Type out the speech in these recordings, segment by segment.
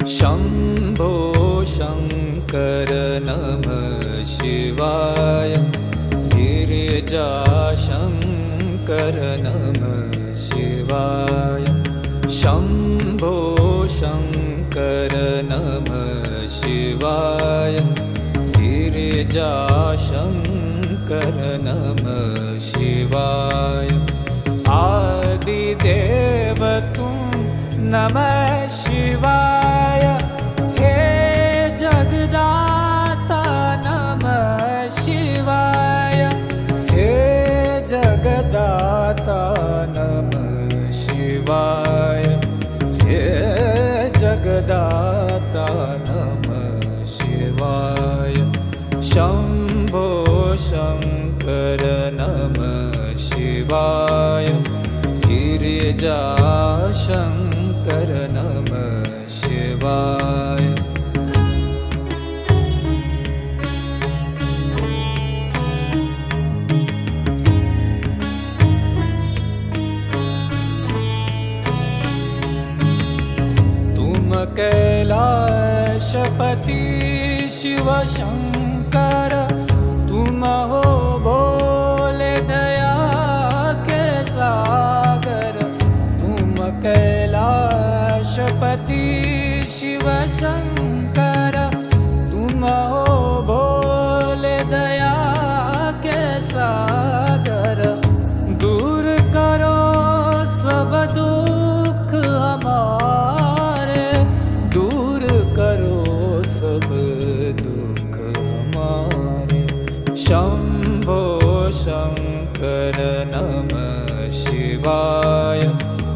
शम्भो शङ्कर नमः शिवाय। गिरिजाशङ्कर नमः शिवाय। शम्भो शङ्कर नमः शिवाय। गिरिजाशङ्कर नमः शिवाय। आदिदेव तुम नमः शिवाय। हे जगदाता नमः शिवाय। हे जगदाता नमः शिवाय। हे जगदाता नमः शिवाय। शम्भो शङ्कर नमः शिवाय। गिरिजाशङ्कर नमः शिवाय। तुम कैलाशपति शिव शंकर। तुम हो भोले दया के सागर। तुम कैलाशपति शिव शंकर। तुम हो भोले दया के सागर। दूर करो सब दुख हमारे। दूर करो सब दुख हमारे। शम्भो शङ्कर नमः शिवाय।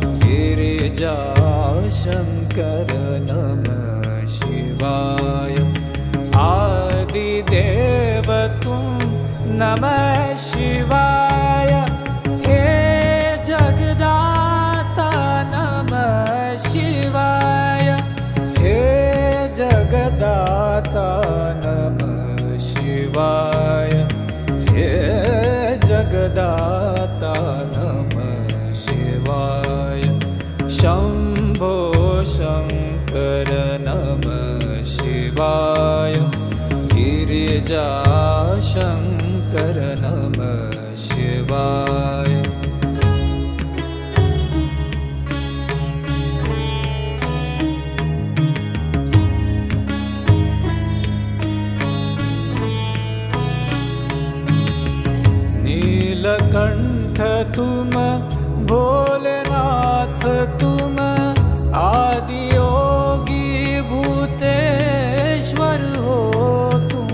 गिरिजाशङ्कर नमः शिवाय। आदिदेव तुम नमः शिवाय। हे जगदाता नमः शिवाय। हे जगदाता नमः शिवाय। हे जगदाता नमः शिवाय। शम्भो शङ्कर नमः शिवाय। गिरिजाशङ्कर नमः शिवाय। नीलकंठ तुम भोलेनाथ तुम। आदियोगी भूतेश्वर हो तुम।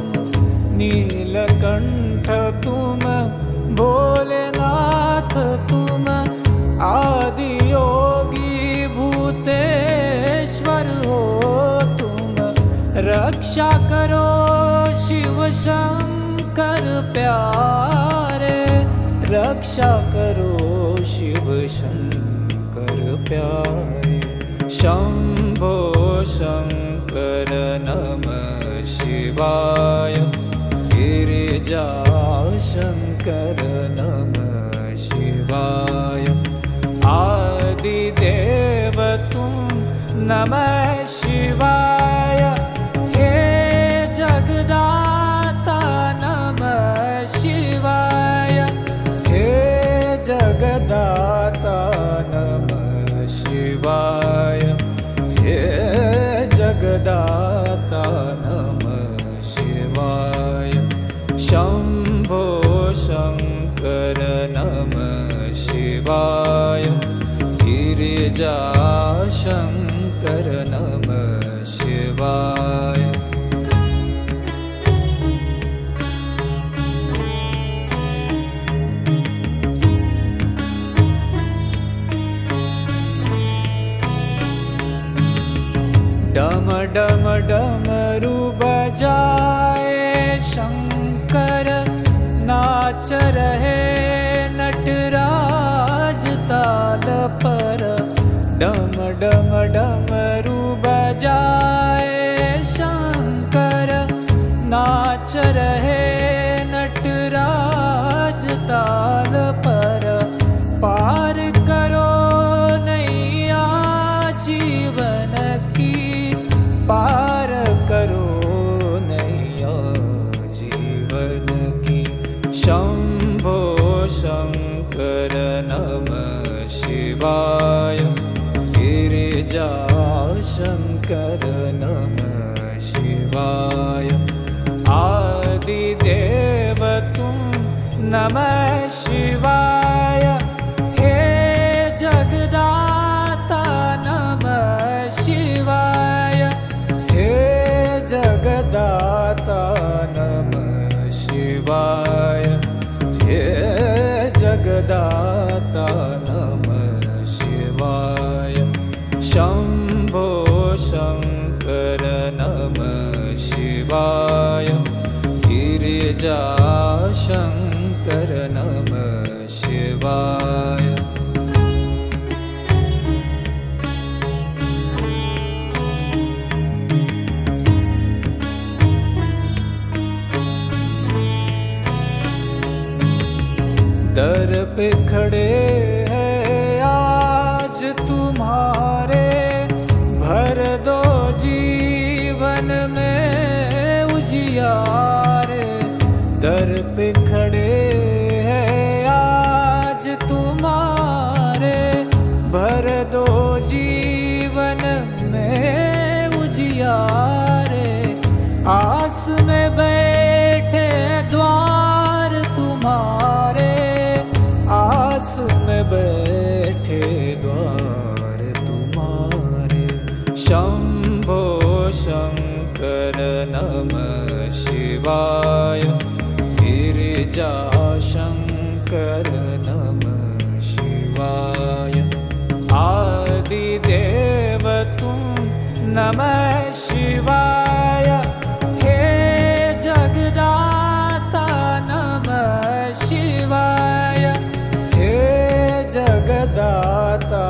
नीलकंठ तुम भोलेनाथ तुम। आदियोगी भूतेश्वर हो तुम। रक्षा करो शिव शंकर प्यारे। रक्षा करो शिव शंकर प्यारे। शम्भो शङ्कर नमः शिवाय। गिरिजाशङ्कर नमः शिवाय। आदिदेव तुम नमः शिवाय। हे जगदाता नमः शिवाय। हे जगदाता नमः शिवाय। हे जगदाता नमः शिवाय। शम्भो शङ्कर नमः शिवाय। गिरिजाशङ्कर नमः शिवाय। डम डम डमरू बजाए शंकर। नाच रहे नटराज ताल पर। डम डम डमरू बजाए शंकर। नाच रहे नटराज ताल पर। पार करो नैया जीवन की। शङ्कर नमः शिवाय गिरिजाशङ्कर नमः शिवाय आदिदेव तुम नमः शिवाय हे जगदाता नमः शिवाय हे जगदाता नमः शिवाय हे जगदाता नमः शिवाय शम्भो शङ्कर नमः शिवाय गिरिजाशङ्कर नमः शिवाय दर पे खड़े हैं आज तुम्हारे भर दो जीवन में उजियारे दर पे खड़े हैं आज तुम्हारे भर दो जीवन में उजियारे आस में बैठे द्वार तुम्हारे आस में बैठे द्वार तुम्हारे शंभो शंकर नमः शिवाय गिरिजा शंकर नमः शिवाय आदिदेव तुम नमः शिवाय हे जगदाता नमः शिवाय जगदाता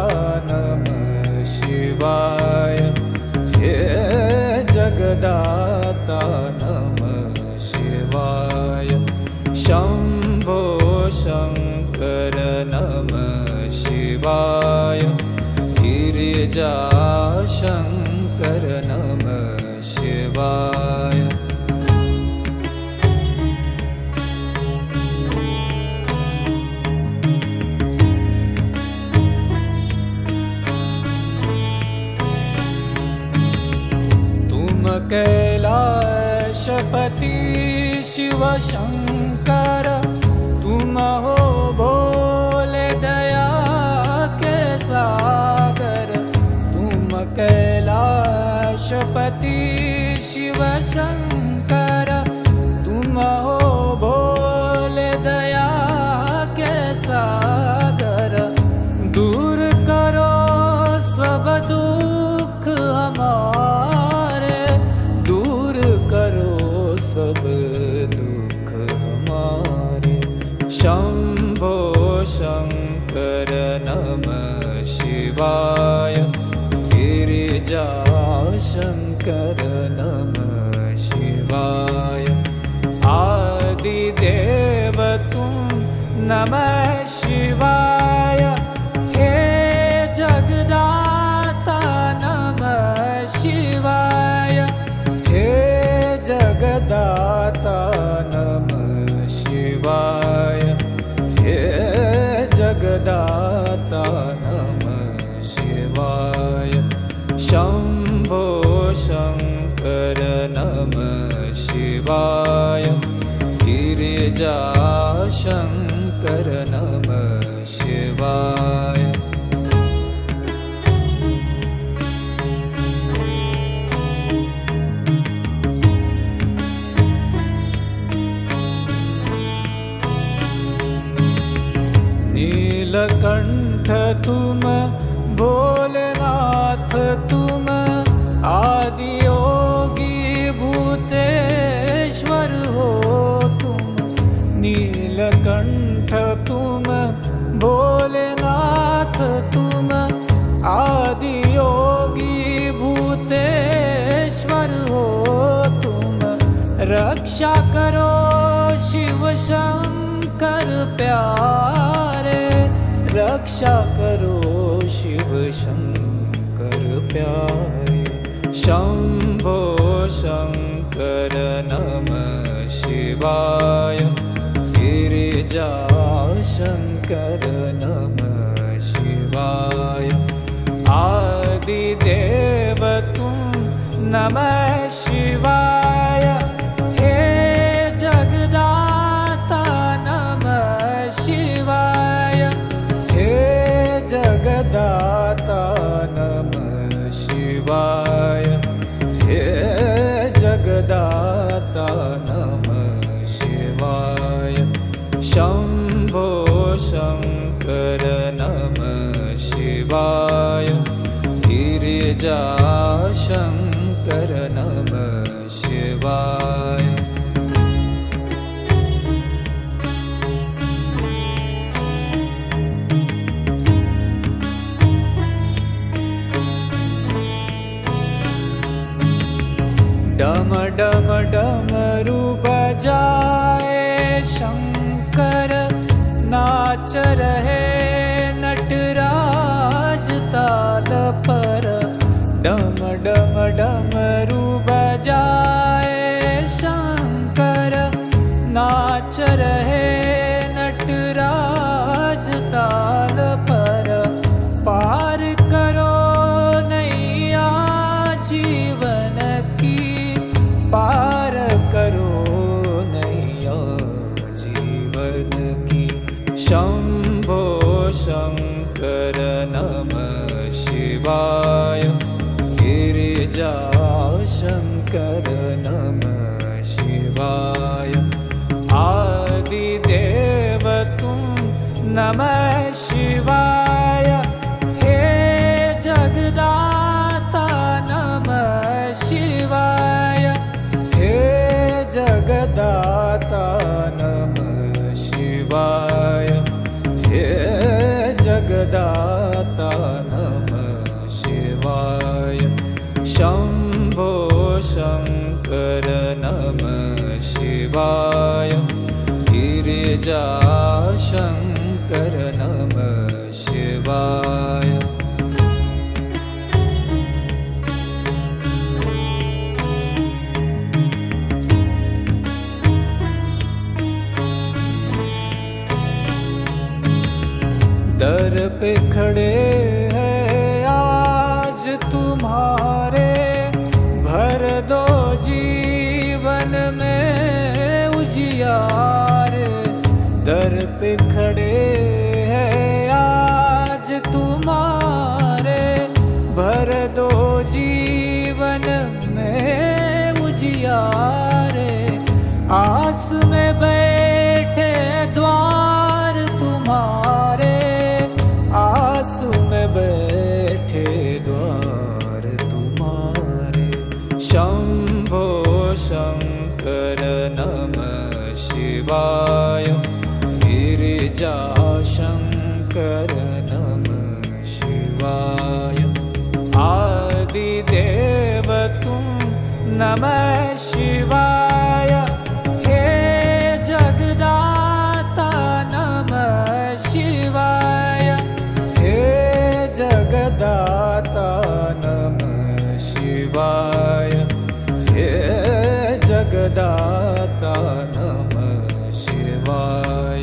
नमः शिवाय हे जगदाता नमः शिवाय शंभो शंकर नमः शिवाय गिरिजा शंकर नमः शिवाय कैलाशपति शिव शंकर तुम हो भोले दया के सागर तुम कैलाशपति शिव शंकर तुम हो भोले दया के सागर दूर करो सब दुख हमारे करो सब दुख हमारे शंभो शंकर नमः शिवाय गिरिजा शंकर नमः शिवाय आदिदेव तुम नमः शिवाय हे जगदाता नमः शिवाय हे जगदाता नमः शिवाय हे जगदाता नमः शिवाय शंभो शंकर नमः शिवाय गिरिजा शंकर नमः शिवाय नीलकंठ तुम भोलेनाथ तुम आदि योगी भूतेश्वर हो तुम नीलकंठ तुम भोलेनाथ तुम आदि योगी भूतेश्वर हो तुम रक्षा करो शिव शंकर प्यारे रक्षा करो शिव शंकर प्यारे शंभो शंकर नमः शिवाय गिरिजा शंकर शङ्कर नमः शिवाय। आदिदेव तुम नमः शिवाय। हे जगदाता नमः शिवाय। हे जगदाता नमः शिवाय। हे जगदाता नमः शिवाय। शम्भो शङ्कर नमः शिवाय। गिरिजा शङ्कर नमः शिवाय। डम डम डमरू बजाए शंकर, नाच रहे नटराज ताल पर। डम डम डमरू बजाए शंकर, नाच रहे नटराज ताल पर। पार करो नैया जीवन की, पार करो नैया जीवन की। शंभो शंकर नमः शिवाय। गिरिजा शंकर नमः शिवाय। आदिदेव तुम नमः शिवाय। हे जगदाता नमः शिवाय। हे जगदाता नमः शिवाय। हे जगदाता नमः शिवाय। शंभो शंकर नमः शिवाय। गिरिजा शंकर नमः शिवाय। दर पे खड़े हैं आज तुम्हारे, भर दो जीवन में उजियार। दर पे खड़े हैं आज तुम्हारे, भर दो जीवन में उजियार। आस में बैठे द्वार तुम्हारे, आस में बैठे द्वार तुम्हारे। शंभो शंकर नमः शिवाय। गिरिजा शंकर नमः शिवाय। आदिदेव तुम नमः शिवाय। हे जगदाता नमः शिवाय। हे जगदाता नमः शिवाय। हे जगदाता नमः शिवाय।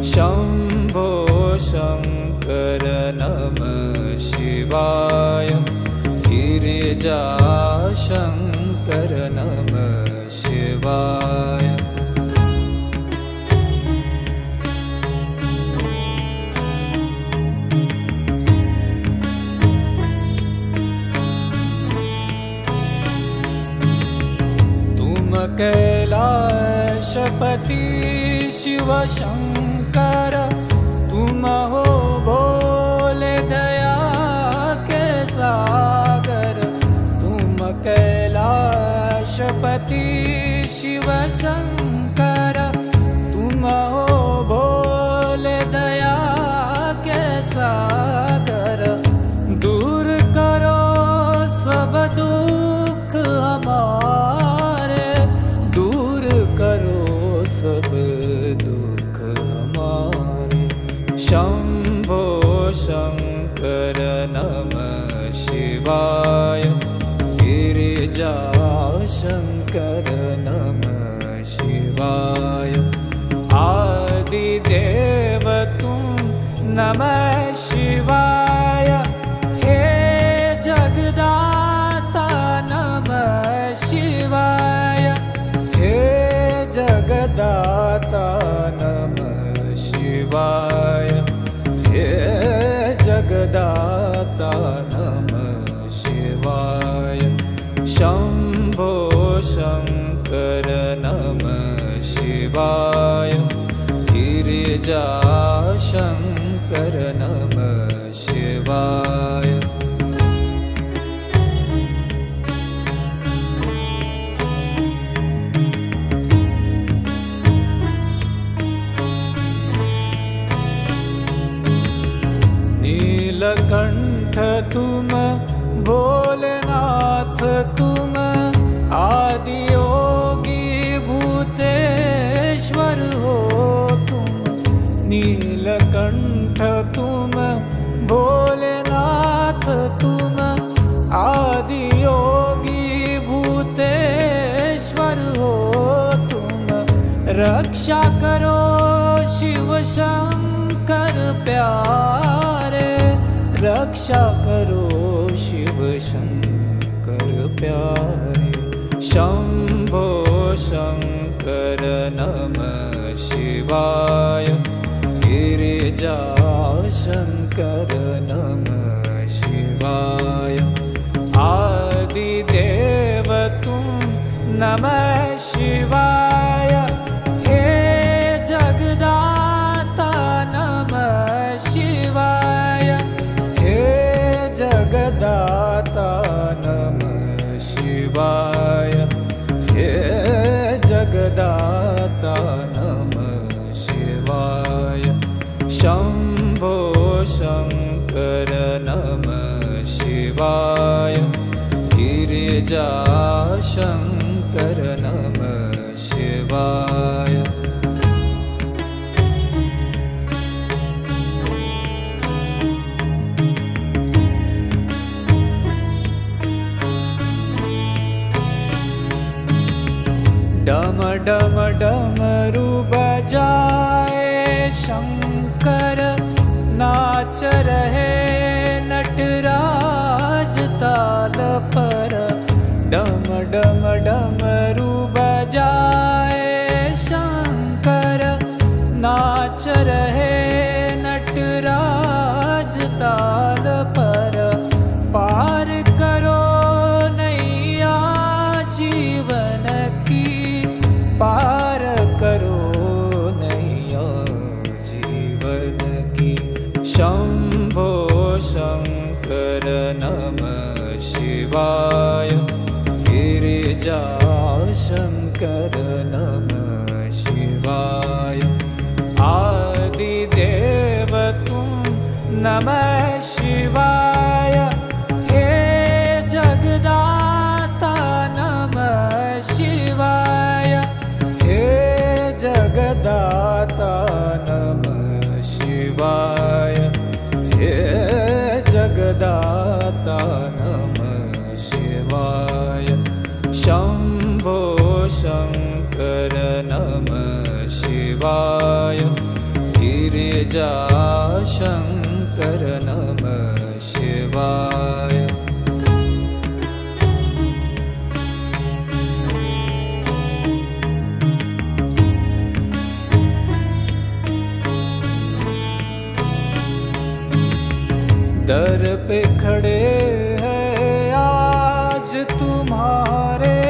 शंभो शंकर नमः शिवाय। गिरिजा शंकर नमः शिवाय। कैलाशपति शिव शंकर, तुम हो भोले दया के सागर। तुम कैलाशपति शिव शंकर, तुम हो भोले दया के सागर। दूर करो सब दुख हमारे, दूर करो सब दुख हमारे। शंभो शंकर नमः शिवाय। गिरिजा शंकर नमः शिवाय। आदिदेव तुम नमः शिवाय। हे जगदाता नमः शिवाय। हे जगदाता नमः शिवाय। हे जगदाता नमः शिवाय। शंभो शंकर नमः शिवाय। गिरिजा शंकर नमः शिवाय। नीलकंठ तुम भोलेनाथ तुम आदि योगी भूतेश्वर हो तुम। नीलकंठ तुम भोलेनाथ तुम आदि योगी भूतेश्वर हो तुम। रक्षा करो शिव शंकर प्यारे। रक्षा करो शिव शंकर प्यारे। शंभो शंकर नमः शिवाय। गिरिजा शंकर नमः शिवाय। आदिदेव तुम नमः शिवाय। हे जगदाता नमः शिवाय। हे जगदाता नमः शिवाय। हे जगदाता नमः शिवाय। शंभो शंकर नमः शिवाय। गिरिजा शंकर नमः शिवाय। डम डम डमरू बजाए शंकर। नाच रहे नटराज ताल पर। डम डम डमरू बजाए शंकर। नाच रहे नटराज ताल पर। पार करो नैया जीवन की। पार करो नैया जीवन की। शंभो शंकर नमः शिवाय। गिरिजा शंकर नमः शिवाय। आदिदेव तुम नमः शिवाय। हे जगदाता नमः शिवाय। हे जगदाता नमः शिवाय। हे जगदाता नमः शिवाय। शंभो शंकर नमः शिवाय। गिरिजा शंकर नमः शिवाय। दर पे खड़े हैं आज तुम्हारे।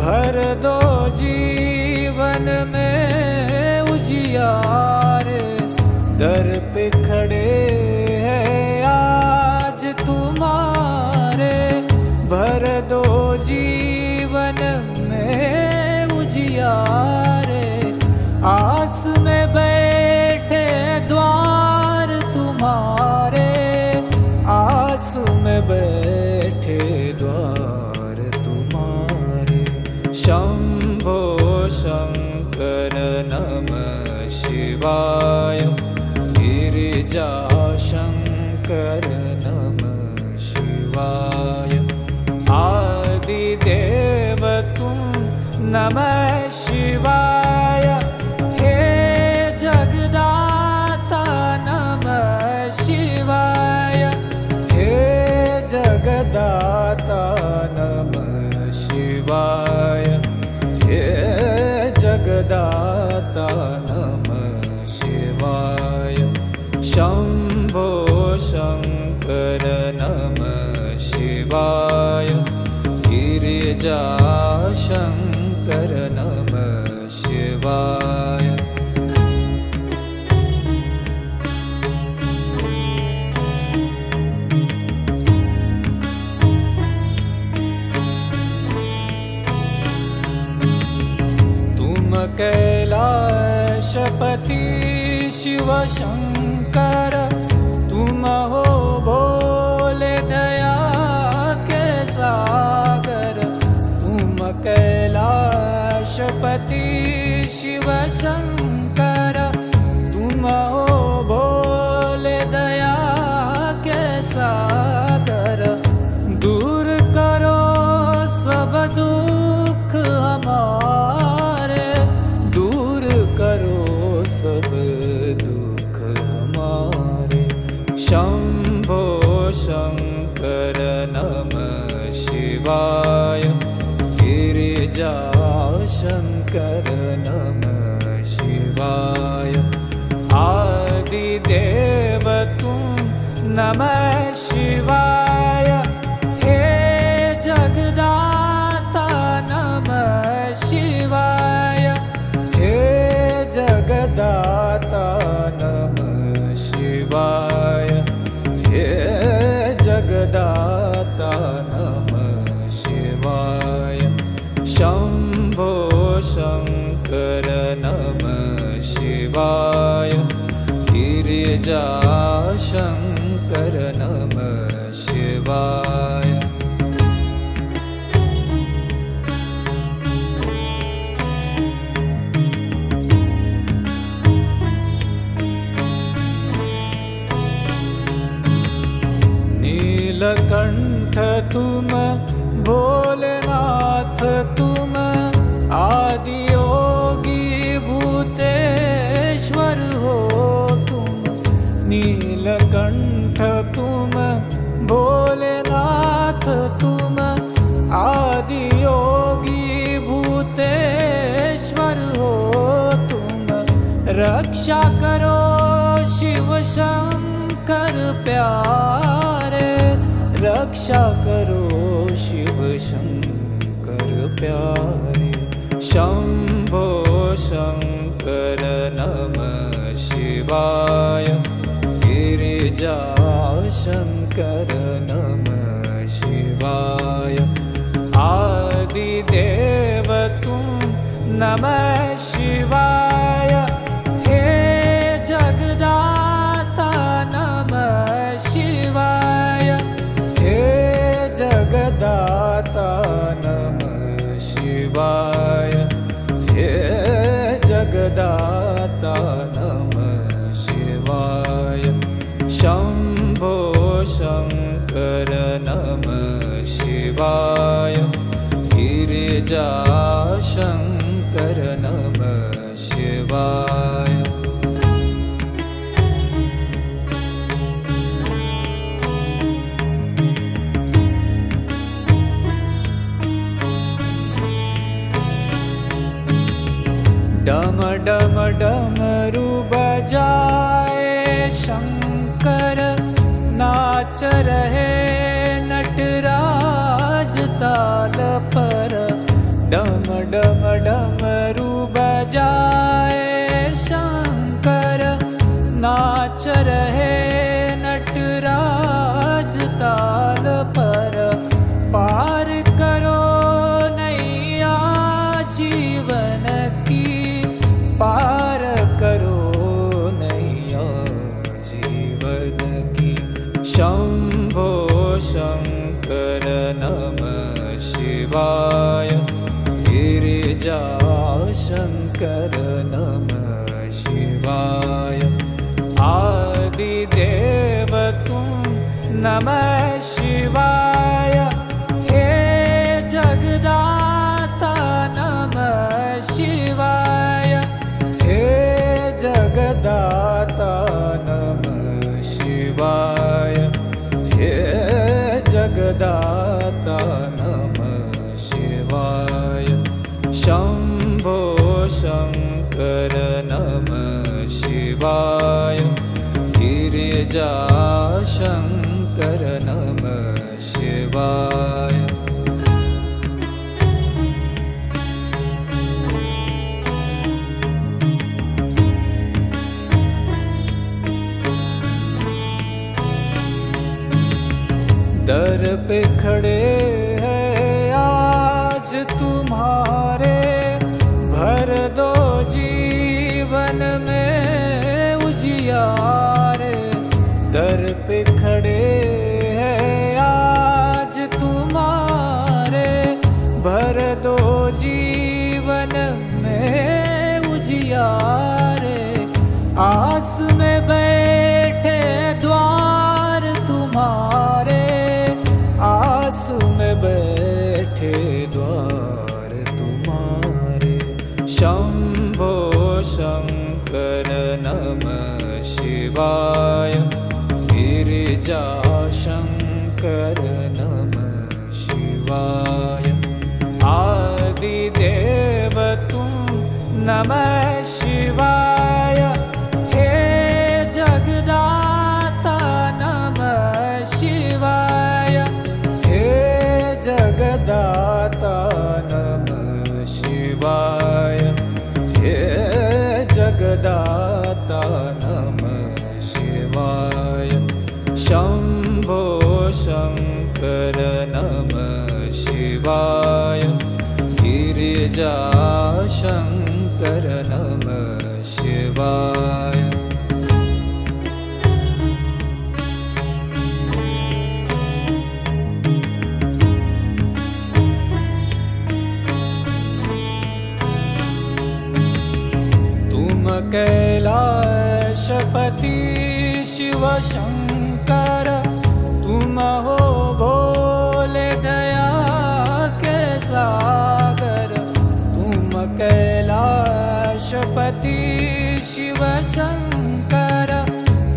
भर दो जीवन में उजियारे। दर पे खड़े हैं आज तुम्हारे। भर दो जीवन में उजियारे। आस में बैठे द्वार तुम्हारे। आस में बैठे द्वार तुम्हारे। शंभो शंकर नमः शिवाय। गिरिजा शंकर नमः शिवाय। आदिदेव तुम नमः शिवाय। हे जगदाता नमः शम्भो शङ्कर नमः शिवाय गिरिजाशङ्कर नमः शिवाय तुम कैलाशपति शिव शंकर तुम हो भोले दया के सागर तुम कैलाशपति शिव शंकर तुम हो भोले दया के सागर दूर करो सब दुख हमारे दूर करो सब दुख हमारे शंभो शंकर नमः शिवाय गिरिजाशंकर नमः शिवाय आदिदेव तुम नमः शिवाय हे जगदाता नमः शिवाय हे जगदाता नमः शिवाय हे जगदाता नमः शिवाय शंभो शंकर नमः शिवाय गिरिजाशंकर नमः शिवाय नीलकंठ तुम भोलेनाथ तुम आदि योगी भूतेश्वर हो तुम नीलकंठ तुम भोलेनाथ तुम आदि योगी भूतेश्वर हो तुम रक्षा करो शिव शंकर प्यारे रक्षा करो शिव शंकर प्यारे शंभो शंकर नमः शिवाय गिरिजाशंकर नमः शिवाय आदिदेव तुम नमः शिवाय हे जगदाता नमः शिवाय हे जगदाता नमः शिवाय हे जगदाता नमः शिवाय शंभो शंकर नमः शिवाय गिरिजाशंकर नमः शिवाय डम डम डमरू बजाए शंकर नाच रहे नटराज ताल पर डम डम डमरू बजाए शंकर नाच रहे नटराज ताल पर पार करो नैया जीवन की पार करो नैया जीवन की शंभो शंकर नमः शिवाय गिरिजाशंकर नमः शिवाय आदिदेव तुम नमः शिवाय हे जगदाता नमः शिवाय हे जगदाता नमः शिवाय हे जगदाता नमः शिवाय शंभो शंकर नमः शिवाय गिरि गिरिजा शंकर नमः शिवाय। दर पे खड़े हैं आज तुम्हारे, भर दो जीवन में उजियारे। दर पे खड़े हैं आज तुम्हारे, भर दो जीवन में उजियारे। आस में बैठे द्वार तुम्हारे, आस में बैठे द्वार तुम्हारे। शंभो शंकर नमः शिवाय, गिरिजा शंकर नमः शिवाय। आदिदेव तुम नमः शिवाय, हे जगदाता नमः शिवाय। जगदाता नमः शिवाय, हे जगदाता नमः शिवाय। शंभो शंकर नमः शिवाय, गिरिजा शंकर नमः शिवाय। कैलाशपति शिव शंकर, तुम हो भोले दया के सागर। तुम कैलाशपति शिव शंकर,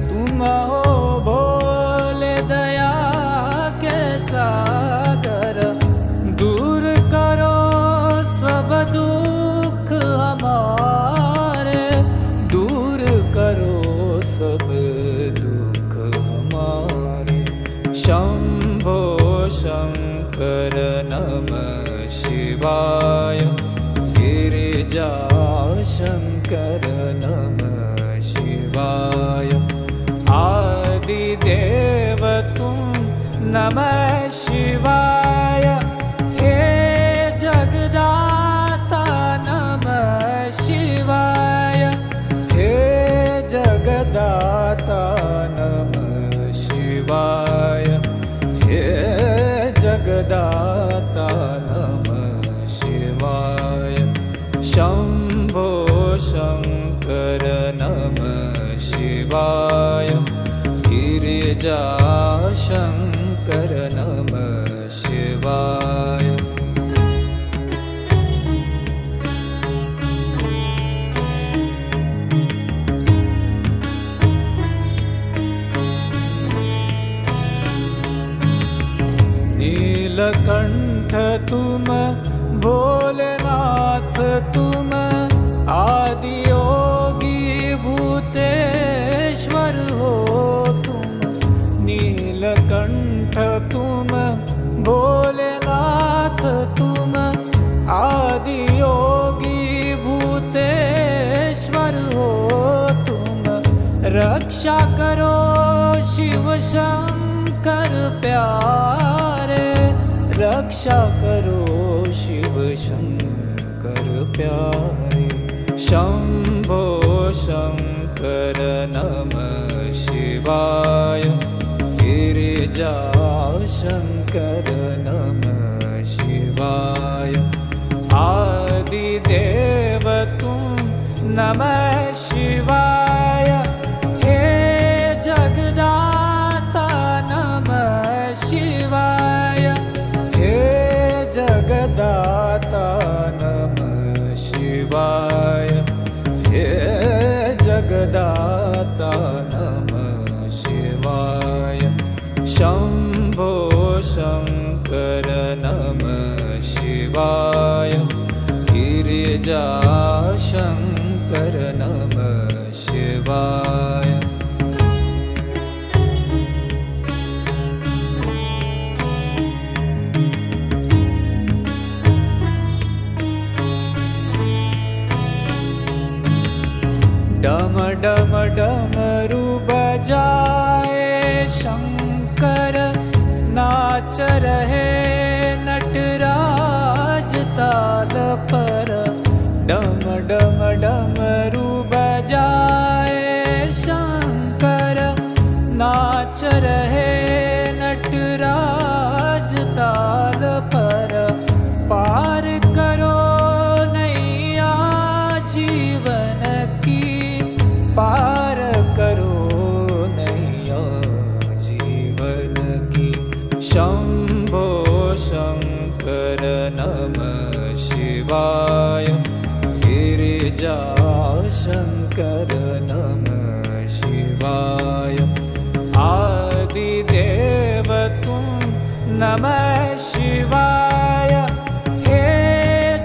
तुम हो भोले दया के सागर। दूर करो सब दुख हमारे, दूर करो सब दुख हमारे। शंभो शंकर नमः शिवाय, गिरिजा शंकर नमः शिवाय। आदिदेव तुम नमः शिवाय, हे जगदाता नमः शिवाय। जगदाता नमः शिवाय, हे जगदाता नमः शिवाय। शंभो शंकर नमः शिवाय, गिरिजा शंकर नमः शिवाय। नीलकंठ तुम भोलेनाथ, तुम आदि योगी भूतेश्वर हो तुम। नीलकंठ तुम भोलेनाथ, तुम आदि योगी भूतेश्वर हो तुम। रक्षा करो शिव शंकर प्यारे, रक्षा करो शिव शंकर प्यारे। शंभो शंकर नमः शिवाय, गिरिजा शंकर नमः शिवाय। आदिदेव तुम नमः शिवाय, हे जगदाता नमः शिवाय। हे जगदाता नमः शिवाय, हे जगदाता नमः शिवाय। शंभो शंकर डम डमरू बजाए शंकर, नाच रहे नटराज ताल पर। डम डम डमरू बजाए शंकर, नाच रहे नटराज ताल पर। पार करो नैया जीवन की, पार करो नैया जीवन की। शंभो शंकर नमः शिवाय, गिरिजा शंकर नमः शिवाय। आदिदेव तुम नमः शिवाय, हे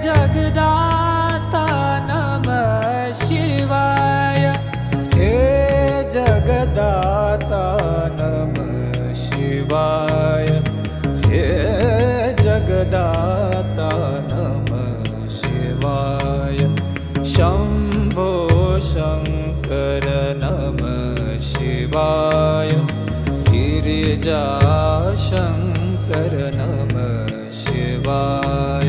जगदाता नमः शिवाय, हे जगदाता नमः शिवाय, हे जगदाता नमः शिवाय। शंभो शंकर नमः शिवाय, गिरिजा शंकर नमः शिवाय।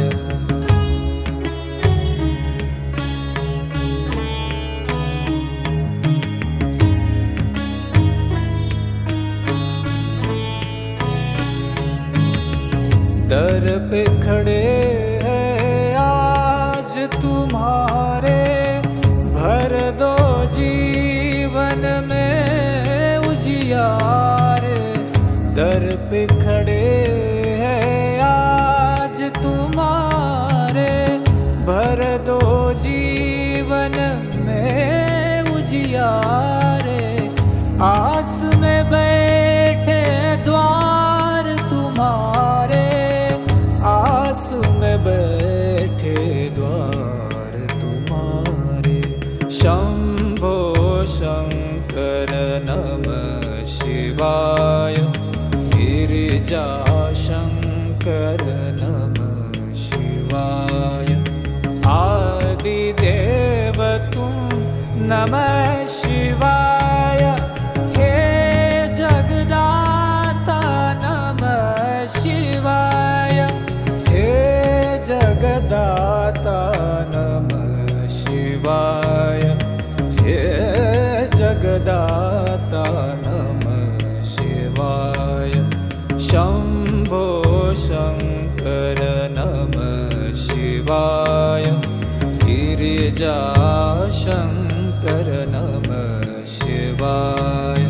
दर पे खड़े हैं आज तुम्हारे, भर दो जीवन में उजियारे। दर पे खड़े हैं आज तुम्हारे, भर दो जीवन में उजियारे। आस में बैठे द्वार तुम्हारे, आस में बैठे द्वार तुम्हारे। शंभो शंकर नमः शिवाय, गिरिजा शंकर नमः शिवाय। आदिदेव तुम नमः शिवाय, हे जगदाता नमः शिवाय, हे जगदाता नमः शिवाय, हे जगदाता नमः शिवाय। शंभो शंकर नमः शिवाय, गिरिजा शंकर नमः शिवाय।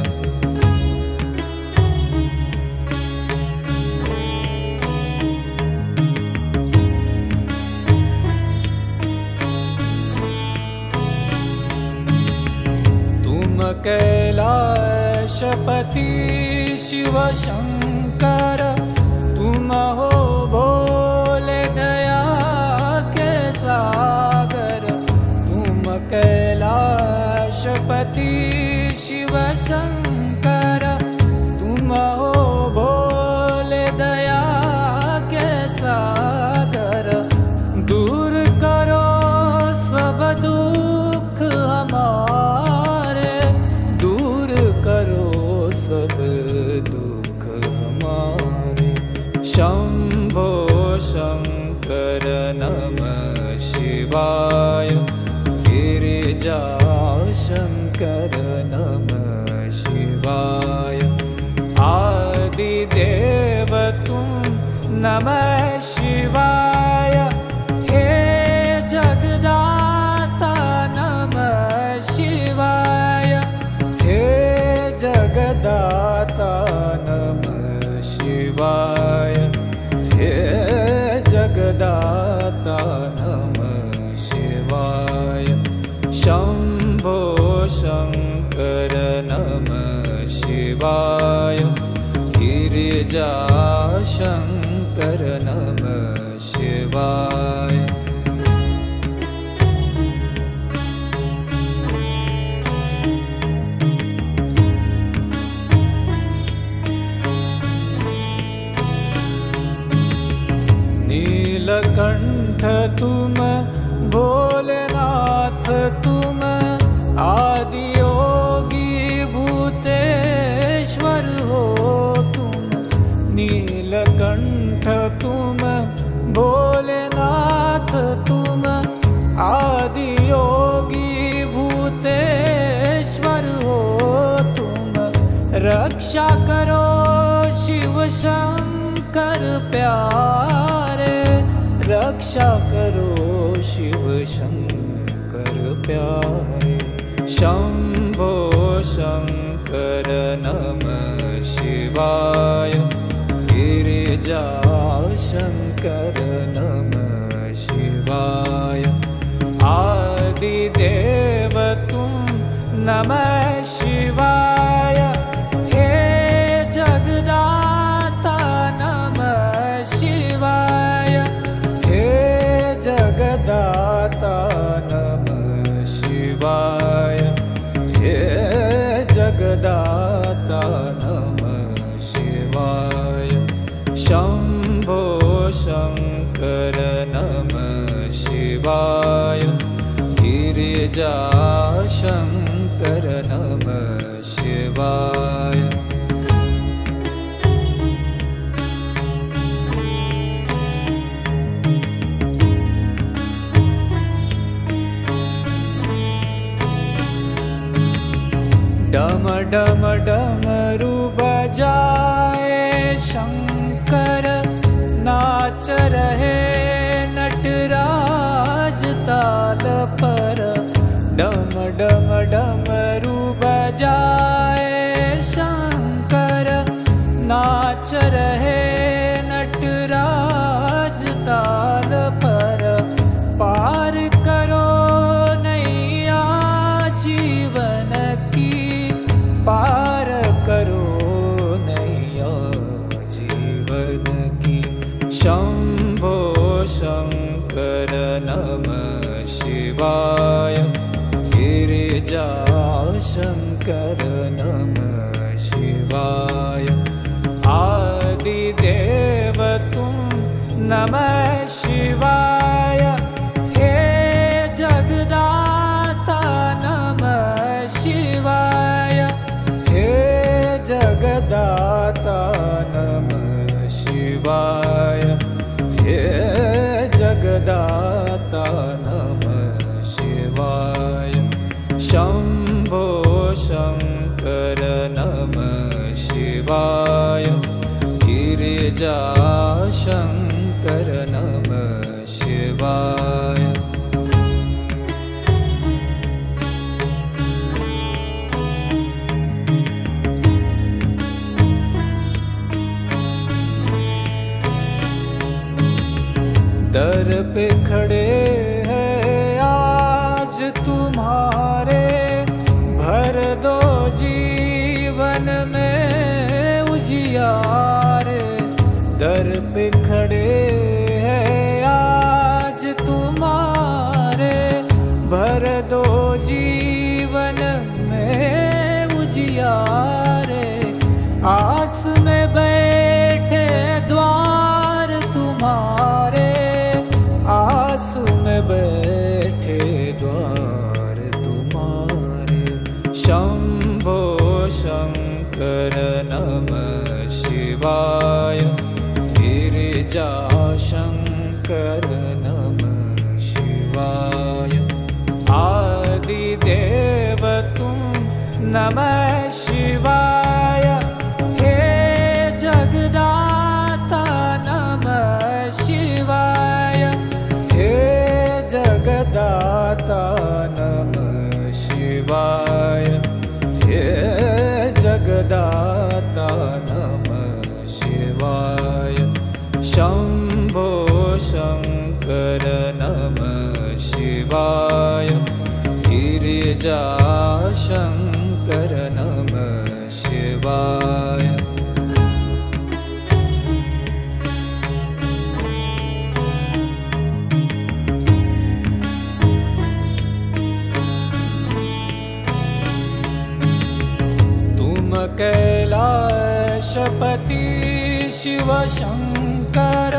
कैलाशपति शिव शंकर, तुम हो भोले दया के सागर। तुम कैलाशपति शिव शंकर, तुम हो भोले दया के सागर। दूर करो सब दुख हमारे, दूर करो सब दुख हमारे। शंभो शंकर नमः शिवाय, गिरिजा शंकर नमः शिवाय। आदिदेव तुम नमः शिवाय, हे जगदाता नमः शिवाय, हे जगदाता नमः शिवाय, हे जगदाता नमः शिवाय। शंभो शंकर नमः शिवाय, गिरिजा शंकर नमः शिवाय। नीलकंठ तुम भोलेनाथ तुम, आदियो करो शिव शंकर प्यारे, रक्षा करो शिव शंकर प्यारे। शंभो शंकर नमः शिवाय, गिरिजा शंकर नमः शिवाय। आदिदेव तुम नमः शिवाय, हे जगदाता नमः शिवाय, हे जगदाता नमः शिवाय, हे जगदाता नमः शिवाय। शंभो शंकर नमः शिवाय, गिरिजा शंकर नमः शिवाय। डम डम डमरू बजाए शंकर, नाच रहे नटराज ताल पर। डम डम डमरू बजाए शंकर, नाच रहे नटराज ताल पर। पार करो नैया जीवन की, पार करो नैया जीवन की। शंभो शंकर नमः शिवाय, गिरिजा शंकर नमः शिवाय। आदिदेव तुम नमः शिवाय, हे जगदाता नमः शिवाय, हे जगदाता नमः शिवाय, हे जगदाता नमः शिवाय। शंभो शंकर नमः शिवाय, गिरिजा शंकर नमः शिवाय। दर पे खड़े हैं आज तुम्हारे, भर दो जीवन में उजियारे। दर पे खड़े हैं आज तुम्हारे, भर दो जीवन में उजियारे। आस में बैठे द्वार तुम्हारे, आस में बैठे द्वार तुम्हारे। शंभो शंकर नमः शिवाय, गिरिजा शंकर नमः शिवाय। आदिदेव तुम नमः शिवाय, हे जगदाता नमः शिवाय, हे जगदाता नमः शिवाय, हे जगदाता नमः शिवाय। शंभो शंकर नमः शिवाय, गिरिजा शंकर नमः शिवाय। कैलाशपति शिव शंकर,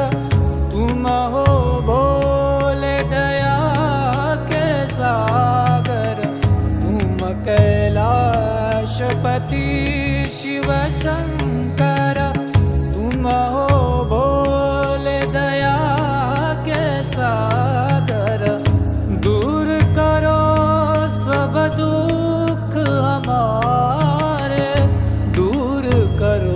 तुम हो भोले दया के सागर। तुम कैलाशपति शिव शंकर, तुम हो भोले दया के सागर। दूर करो सब दुख हमारे, दूर करो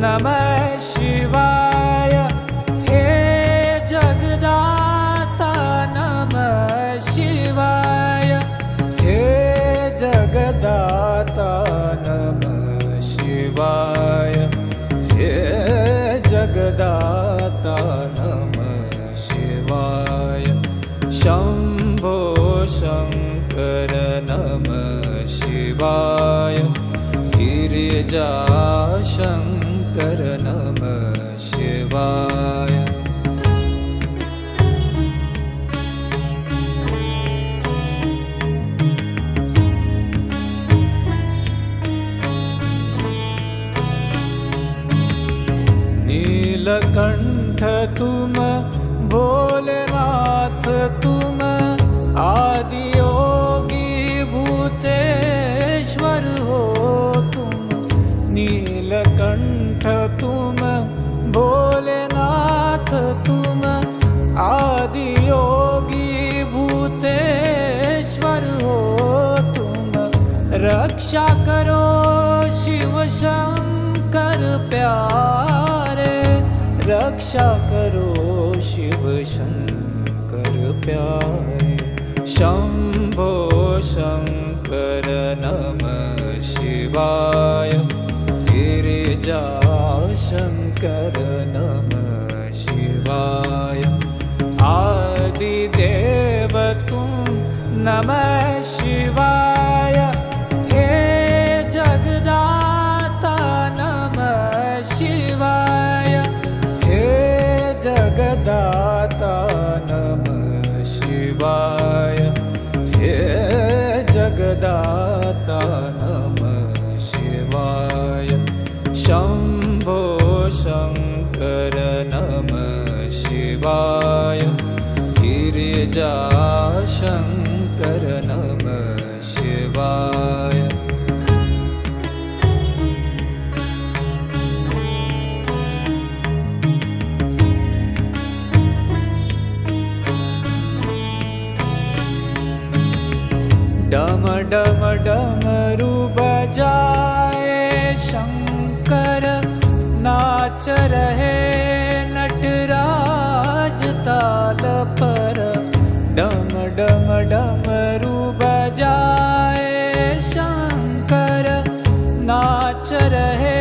नमः शिवाय। हे जगदाता नमः शिवाय। हे जगदाता नमः शिवाय। हे जगदाता नमः शिवाय। शंभो शंकर नमः शिवाय। गिरिजा शंकर नमः शिवाय। नीलकंठ तुम भोलेनाथ तुम आदि योगी भूतेश्वर हो तुम। नीलकंठ तुम भोलेनाथ तुम आदि योगी भूतेश्वर हो तुम। रक्षा करो शिव शंकर प्यारे। रक्षा करो शिव शंकर प्यारे। शंभो शंकर नमः शिवाय। गिरिजा शंकर नमः शिवाय। आदिदेव तुम नमः शिवाय। हे जगदाता नमः शिवाय। हे जगदाता नमः शिवाय। हे जगदाता नमः शिवाय। शंभो शंकर नमः शिवाय। गिरिजा शंकर नमः शिवाय। डम डम डमरू बजाए शंकर। नाच रहे नटराज ताल पर। डम डम डमरू बजाए शंकर। नाच रहे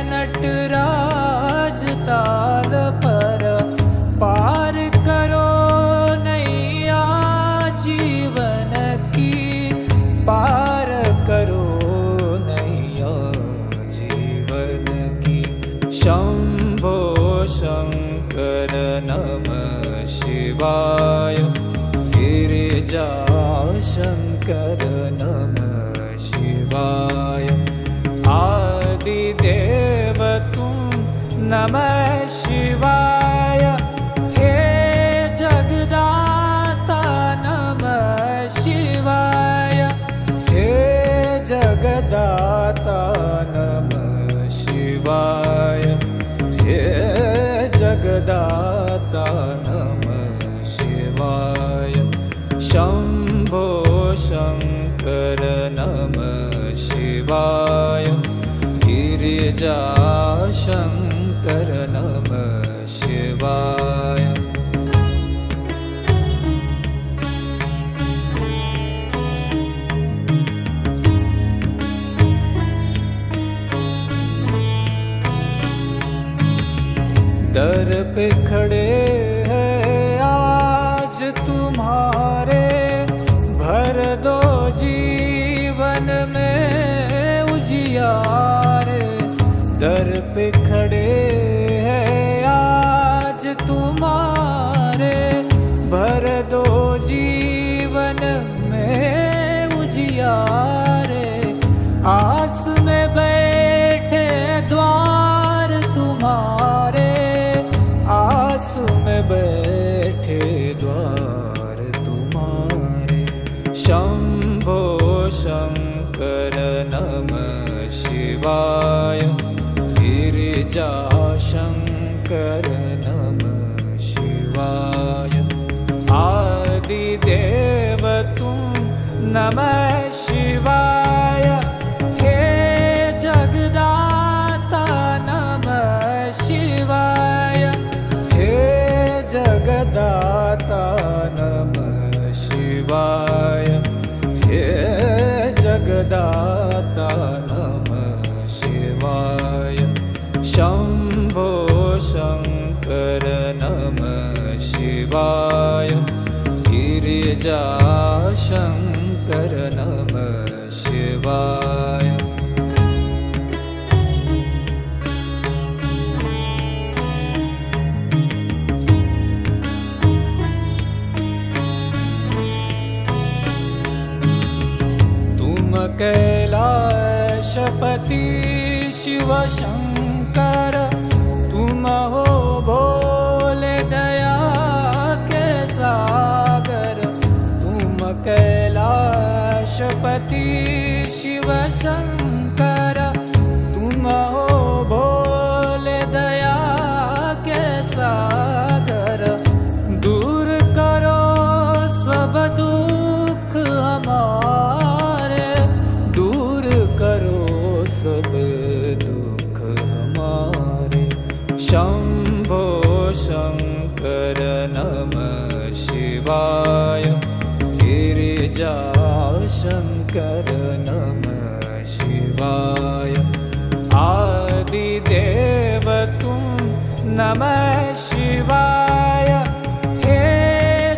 नटराज ताल पर। पार करो नैया जीवन की। पार करो नैया जीवन की। शंभो शंकर नमः शिवाय। गिरिजा शंकर नमः शिवाय। आदिदेव तुम नमः शिवाय। हे जगदाता नमः शिवाय। हे जगदाता नमः शिवाय। हे जगदाता नमः शिवाय। शंभो शंकर नमः शिवाय। गिरिजा शंकर नमः शिवाय। दर पे खड़े हैं आज तुम्हारे। भर दो जीवन में उजियारे। दर पे खड़े हैं आज तुम्हारे। भर दो जीवन में उजियारे। आस में बैठे द्वार तुम्हारे। आस में बैठे द्वार तुम्हारे। शंभो शंकर नमः शिवाय। गिरिजा शंकर नमः शिवाय। आदिदेव तुम नमः शिवाय। हे जगदाता नमः जगदाता नमः शिवाय। शम्भो शङ्कर नमः शिवाय। गिरिजाशङ्कर नमः शिवाय। कैलाशपति शिव शंकर तुम हो भोले दया के सागर। तुम कैलाशपति शिव शंकर तुम हो भोले दया के सागर। दूर करो सब दुख हमारे, करो सब दुख हमारे। शंभो शंकर नमः शिवाय। गिरिजाशंकर नमः शिवाय। आदिदेव तुम नमः शिवाय। हे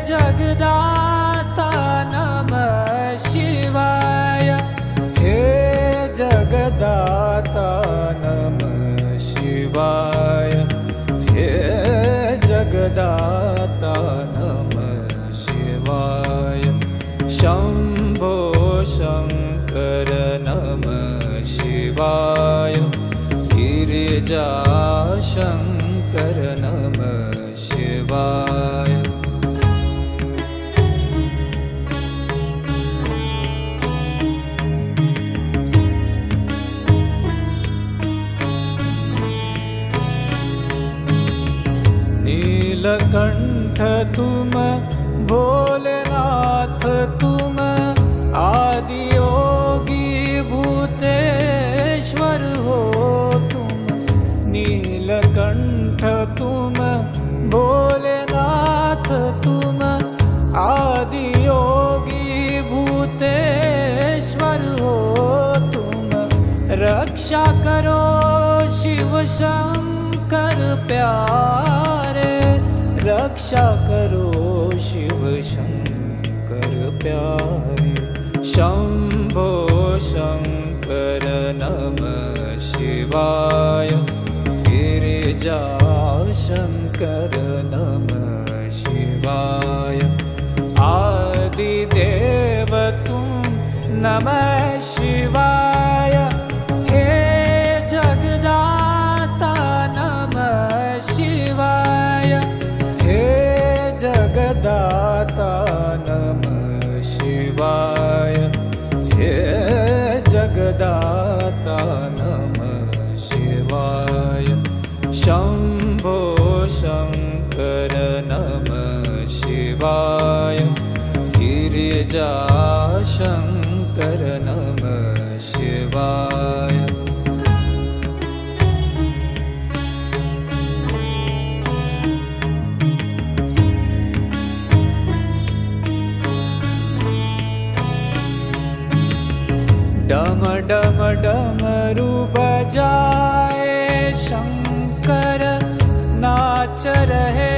जगदाता नमः शिवाय। हे जगदाता नमः शिवाय। हे जगदाता नमः शिवाय। शंभो शंकर नमः शिवाय। गिरिजाशंकर नमः शिवाय। नीलकंठ तुम भोलेनाथ तुम आदि योगी भूतेश्वर हो तुम। नीलकंठ तुम भोलेनाथ तुम आदि योगी भूतेश्वर हो तुम। रक्षा करो शिव शंकर प्यारे। रक्षा करो शिव शंकर प्यारे। शंभो शंकर नमः शिवाय। गिरिजाशंकर नमः शिवाय। आदिदेव तुम नमः शिवाय। हे जगदाता नमः शिवाय। हे जगदाता नमः शिवाय। हे जगदाता नमः शिवाय। शंभो शंकर नमः शिवाय। गिरिजाशंकर नमः शिवाय। डम डम डमरू बजाए शंकर नाच रहे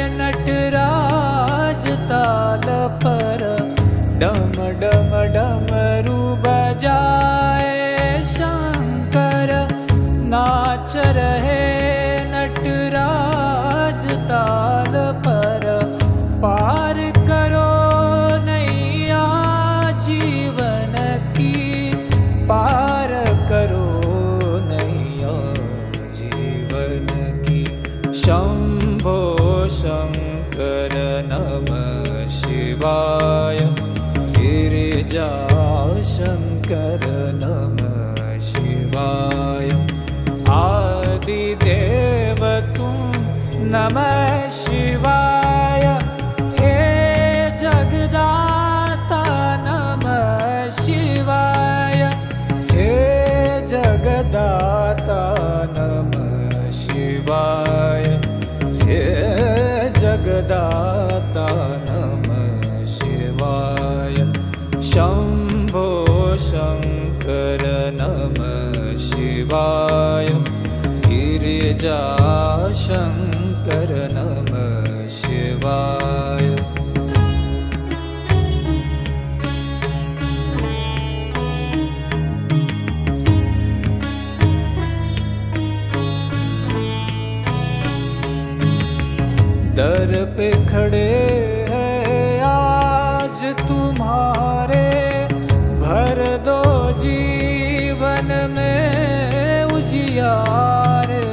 नटराज ताल पर। डम डम डमरू बजाए शंकर नाच रहे नटराज ताल पर। पार करो नैया जीवन की, पार करो नैया जीवन की। शंभो शंकर नमः शिवाय। गिरिजाशंकर नमः शिवाय। आदिदेव तुम नमः शिवाय। हे जगदाता नमः शिवाय। हे जगदाता नमः शिवाय। हे जगदाता नमः शिवाय। शंभो शङ्कर नमः शिवाय गिरिजाशङ्कर नमः शिवाय दर पे खड़े हैं आज तुम्हारे, भर दो जीवन में उजियारे।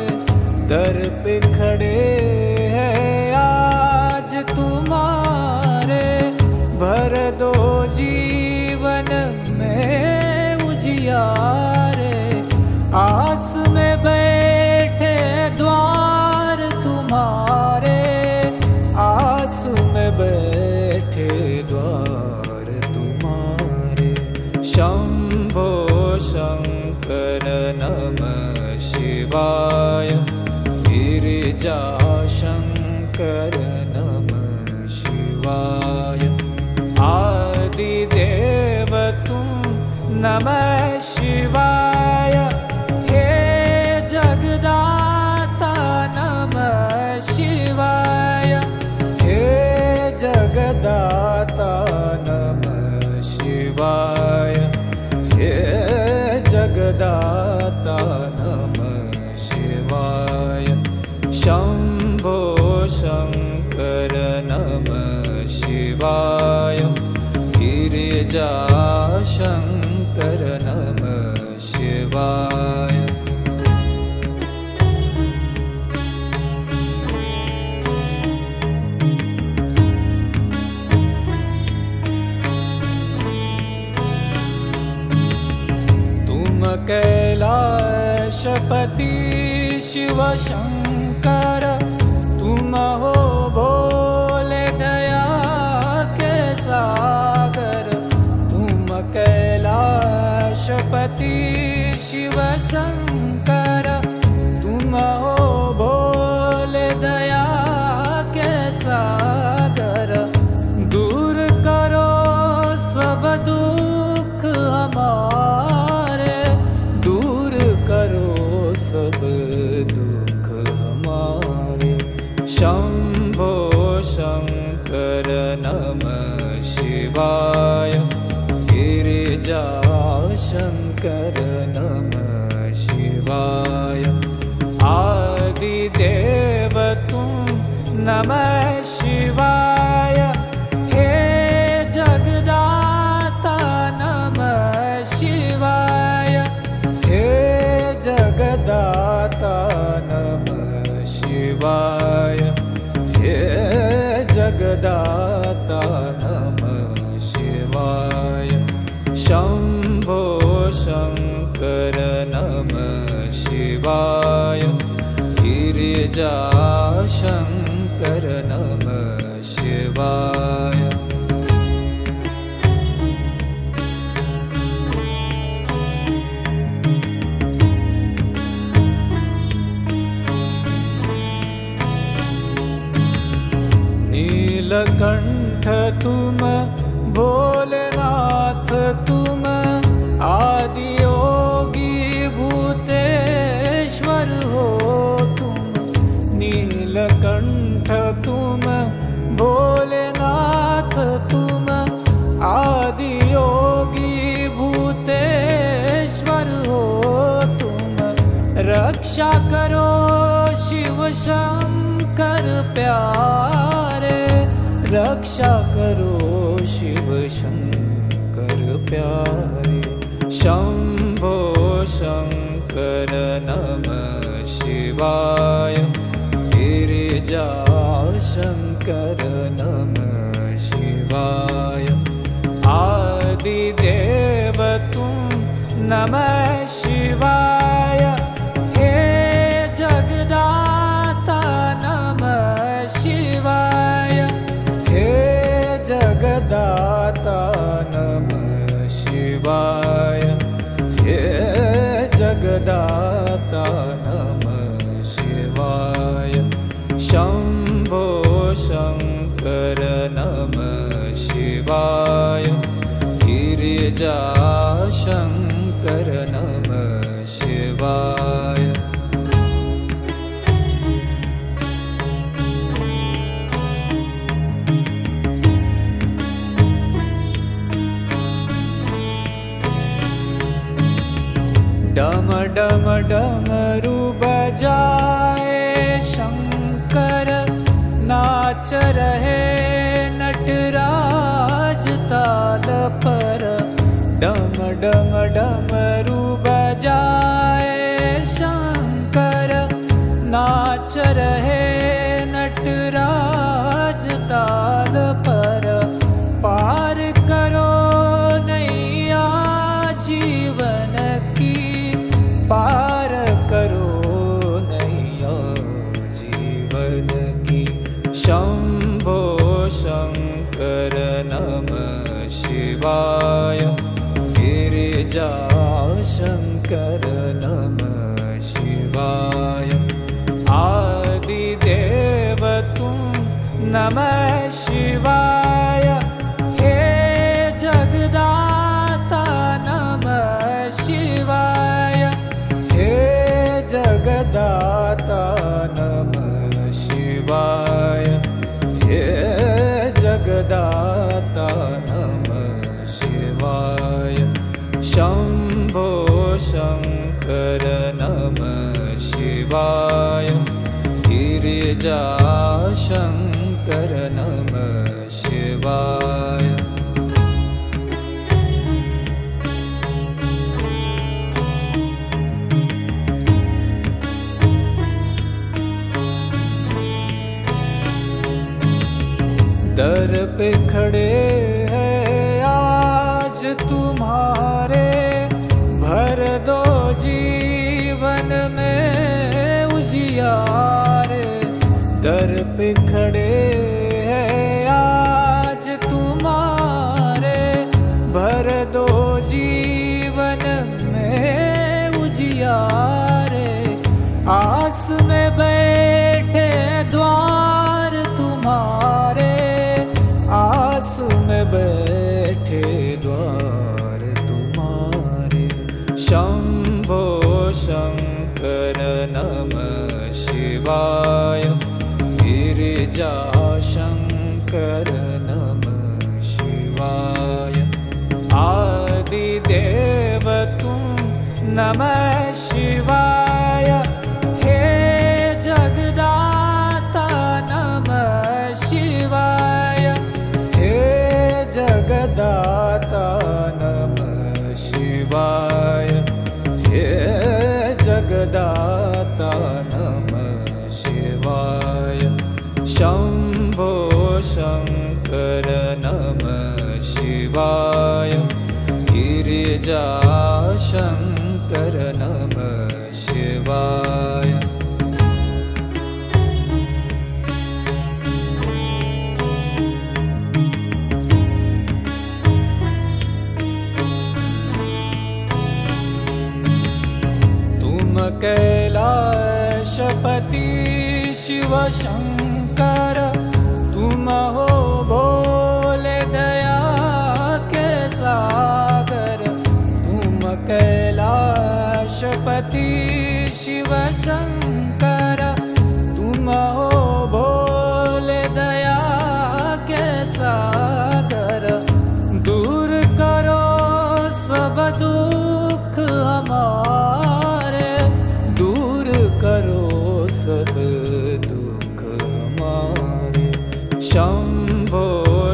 दर पे खड़े हैं आज तुम्हारे, भर दो जीवन में उजियारे। आस में बैठे द्वार तुम्हारे, आस में बैठे द्वार तुम्हारे। शंभो शंकर नमः शिवाय गिरिजाशंकर नमः शिवाय। आदिदेव तुम नमः शिवाय, हे जगदाता नमः शिवाय, हे जगदाता नमः शिवाय, हे जगदाता नमः शिवाय। शंभो शंकर नमः शिवाय गिरिजाशंकर नमः शिवाय। कैलाशपति शिव शंकर, तुम हो भोले दया के सागर। तुम कैलाशपति शिव शंकर, तुम हो भोले दया के सागर। दूर करो सब दुख हमारे, दूर करो सब दुख हमारे। शंभो शंकर नमः शिवाय गिरिजाशंकर नमः शिवाय। आदिदेव तुम नमः शिवाय, हे जगदाता नमः शिवाय, हे जगदाता नमः शिवाय, हे जगदाता नमः शिवाय। शंभो शंकर नमः शिवाय गिरिजाशंकर नमः शिवाय। नीलकंठ तुम भोलेनाथ तुम, आदि योगी भूतेश्वर हो तुम। नीलकंठ तुम भोलेनाथ तुम, आदि योगी भूतेश्वर हो तुम। रक्षा करो शिव शंकर प्यारे, रक्षा करो शिव शंकर प्यारे। शंभो शंकर नमः शिवाय गिरिजाशंकर नमः शिवाय। आदिदेव तुम नमः शिवाय, हे जगदाता नमः शिवाय, हे जगदाता नमः शिवाय, हे जगदाता नमः शिवाय। शंभो शंकर नमः शिवाय गिरिजाशंकर डम डम डमरू बजाए शंकर, नाच रहे नटराज ताल पर। डम डम डमरू बजाए शंकर, नाच रहे नटराज ताल पर। पार करो नैया जीवन की, पार करो नैया जीवन की। शंभो शंकर नमः शिवाय, गिरिजा शंकर नमः शिवाय। आदिदेव तुम नमः शिवाय, हे जगदाता नमः शिवाय, हे जगदाता नमः शिवाय, हे जगदाता नमः शिवाय। शंभो शंकर नमः शिवाय, गिरिजा शंकर नमः शिवाय। दर पे खड़े हैं आज तुम्हारे, भर दो जीवन में उजियारे। दर पे खड़े हैं आज तुम्हारे, भर दो जीवन में उजियारे। आस में बैठे द्वार तुम्हारे, आस में बैठे द्वार तुम्हारे। शंभो शंकर नमः शिवाय, गिरिजा शंकर नमः शिवाय। आदिदेव तुम नमः शिवाय, हे जगदाता नमः शिवाय, हे जगदाता नमः शिवाय, हे जगदाता नमः शिवाय। शंभो शंकर नमः शिवाय, गिरिजा शंकर नमः शिवाय। कैलाशपति शिव शंकर, तुम हो भोले दया के सागर। तुम कैलाशपति शिव शंकर, तुम हो भोले दया के सागर। दूर करो सब दुख हमारे, दूर करो सब दुख हमारे। शंभो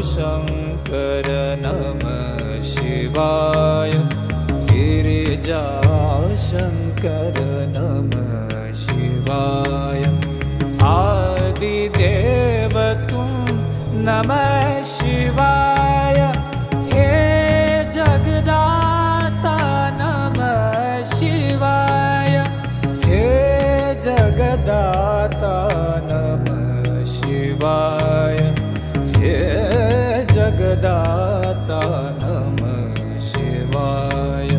शंकर नमः शिवाय, गिरिजा शंकर नमः शिवाय। आदिदेव तुम नमः शिवाय, हे जगदाता नमः शिवाय, हे जगदाता नमः शिवाय, हे जगदाता नमः शिवाय।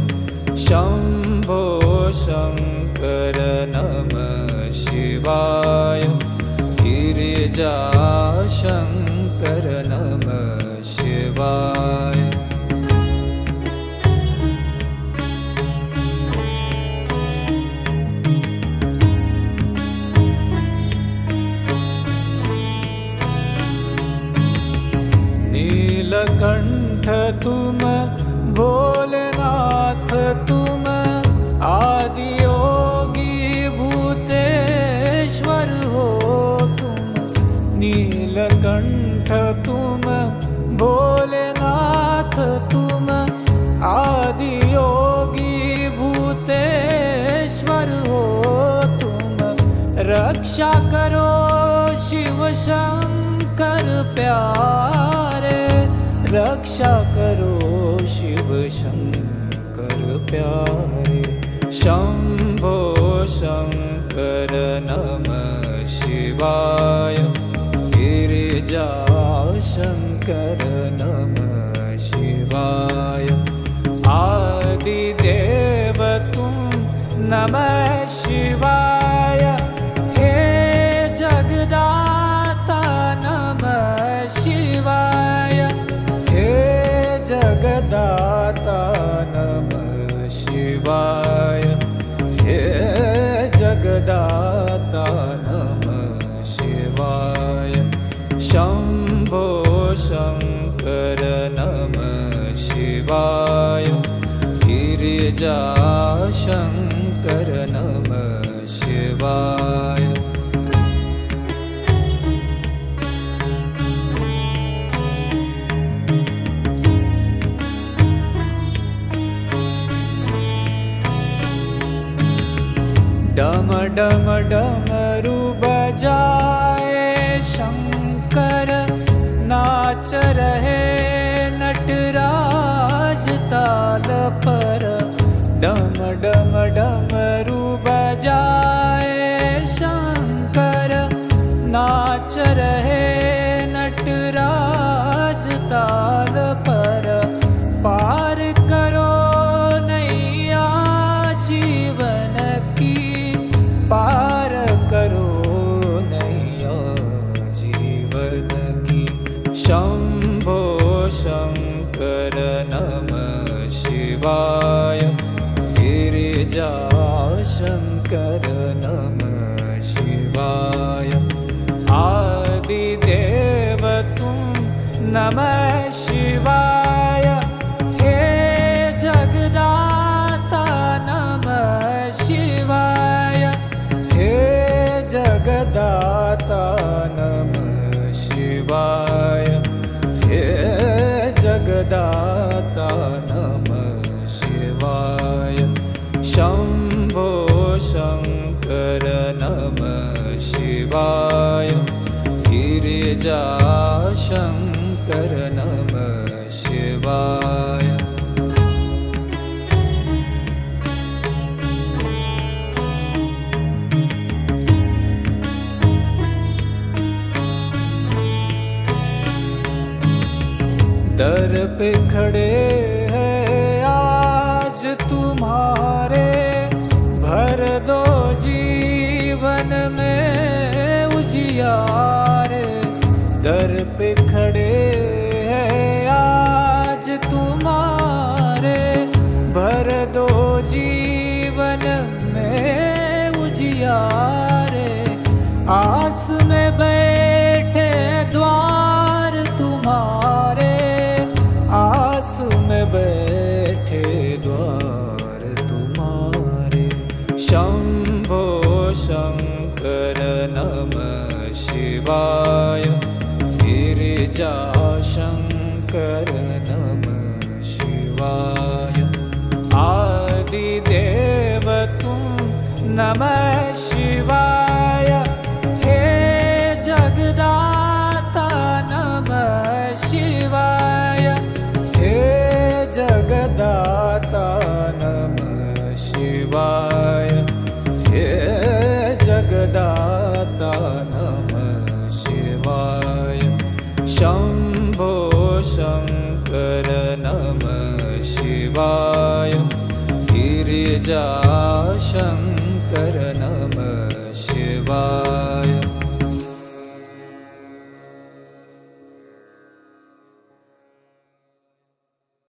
शंभो शंकर नमः शिवाय, गिरिजा शंकर नमः शिवाय। नीलकंठ तुम भोलेनाथ तुम, रक्षा करो शिव शंकर प्यारे, रक्षा करो शिव शंकर प्यारे। शंभो शंकर नमः शिवाय, गिरिजा शंकर नमः शिवाय। आदिदेव तुम नमः शिवाय, हे जगदाता नमः शिवाय, हे जगदाता नमः शिवाय, हे जगदाता नमः शिवाय। शंभो शंकर नमः शिवाय, गिरिजा शंकर नमः शिवाय। डम डम डमरू बजाए शंकर, नाच रहे नटराज ताल पर। डम डम डमरू बजाए शंकर, नाच रहे नटराज ताल पर। पार करो नैया जीवन की, पार करो नैया जीवन की। शंभो शंकर नमः शिवाय, गिरिजा शंकर नमः शिवाय। आदिदेव तुम नमः शिवाय, हे जगदाता नमः शिवाय, हे जगदाता नमः शिवाय, हे जगदाता नमः शिवाय। शंभो शंकर नमः शिवाय, गिरिजा शंकर नमः शिवाय। दर पे खड़े हैं आज तुम्हारे, भर दो जीवन में उजियारे। दर पे खड़े हैं आज तुम्हारे, भर दो जीवन में उजियारे। आस में बैठे द्वार तुम्हारे, आस में बैठे द्वार तुम्हारे। शंभो शंकर नमः शिवाय, गिरिजा शंकर नमः शिवाय। आदिदेव तुम नमः शिवाय, हे जगदाता नमः शिवाय, हे जगदाता नमः शिवाय, हे जगदाता नमः शिवाय। शंभो शंकर नमः शिवाय, गिरिजा शंकर नमः शिवाय।